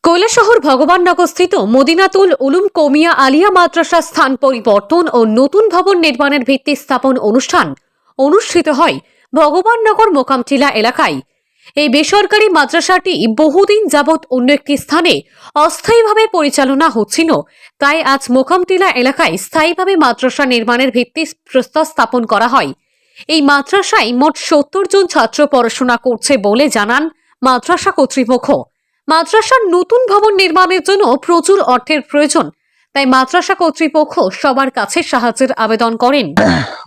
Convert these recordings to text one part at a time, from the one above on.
কৈলাসহর ভগবাননগরস্থিত মদিনাতুল উলুম কৌমিয়া আলিয়া মাদ্রাসা স্থান পরিবর্তন ও নতুন ভবন নির্মাণের ভিত্তি স্থাপন অনুষ্ঠান অনুষ্ঠিত হয় ভগবাননগর মোকামটিলা এলাকায়। এই বেসরকারি মাদ্রাসাটি বহুদিন যাবৎ অন্য একটি স্থানে অস্থায়ীভাবে পরিচালনা হচ্ছিল, তাই আজ মোকামটিলা এলাকায় স্থায়ীভাবে মাদ্রাসা নির্মাণের ভিত্তি প্রস্তর স্থাপন করা হয়। এই মাদ্রাসায় মোট 70 জন ছাত্র পড়াশোনা করছে বলে জানান মাদ্রাসা কর্তৃপক্ষ। মাদ্রাসার নতুন ভবন নির্মাণের জন্য প্রচুর অর্থের প্রয়োজন, তাই মাদ্রাসা কর্তৃপক্ষ সবার কাছে সাহায্যের আবেদন করেন।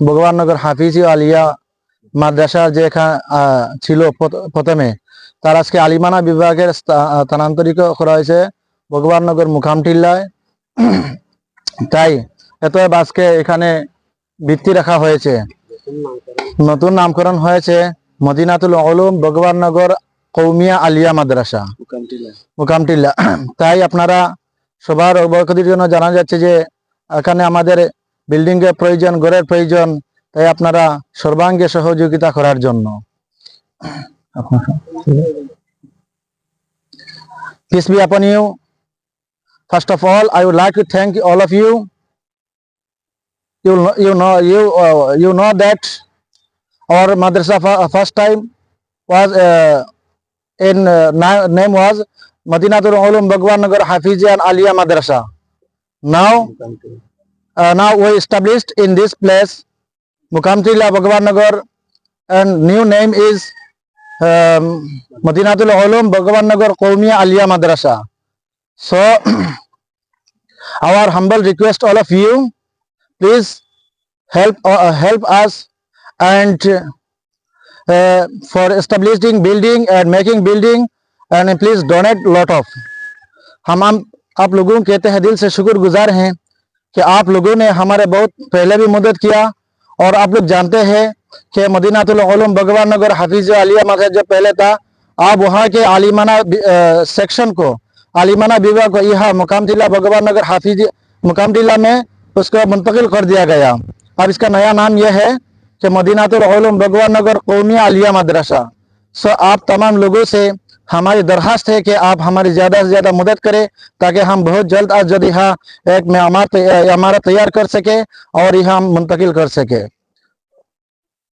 ভগবাননগর হাফিজি আলিয়া মাদ্রাসা যে ছিল প্রথমে, তার আজকে আলিমানা বিভাগের স্থানান্তরিত করা হয়েছে ভগবাননগর মুকামটিল্লায়। তাই এতএব আজকে এখানে ভিত্তি রাখা হয়েছে, নতুন নামকরণ হয়েছে মদিনাতুল উলুম ভগবাননগর কৌমিয়া আলিয়া মাদ্রাসা মুকামটিল্লা। তাই আপনারা সবার অবগতির জন্য জানা যাচ্ছে যে এখানে আমাদের বিল্ডিং এর প্রয়োজন, ঘরের প্রয়োজন, তাই আপনারা সর্বাঙ্গে সহযোগিতা করার জন্য। Peace be upon you. First of all, I would like to thank all of you. You know that our madrasa first time was name was Madinatul Ulum Bhagwannagar Hafizi and Aliya Madrasa. Now we established in this place Mukamtila Bhagwannagar, and new name is Madinatul Ulum Bhagwannagar Qawmiya Aliya Madrasa. So our humble request all of you, please help us and for establishing building and making building, and please donate lot of। हम आप लोगों के तहे दिल से शुक्रगुजार हैं कि आप लोगों ने हमारे बहुत पहले भी मदद किया, और आप लोग जानते हैं कि मदीनातुल उलूम भगवाननगर हाफिज आलिया मदरसा जो पहले था, आप वहाँ के आलिमाना सेक्शन को, आलिमाना विभाग को यहाँ मुकामटिला भगवाननगर हाफिज मुकामटिला में उसको मुंतकिल कर दिया गया। अब इसका नया नाम यह है कि मदीनातुल उलूम भगवाननगर कौमिया आलिया मदरसा। सो आप तमाम लोगों से हमारी दरखास्त है कि आप हमारी ज़्यादा से ज़्यादा मदद करें, ताकि हम बहुत जल्द आज जल्द यहाँ एक इमारत तैयार कर सके और यहाँ मुंतकिल कर सके।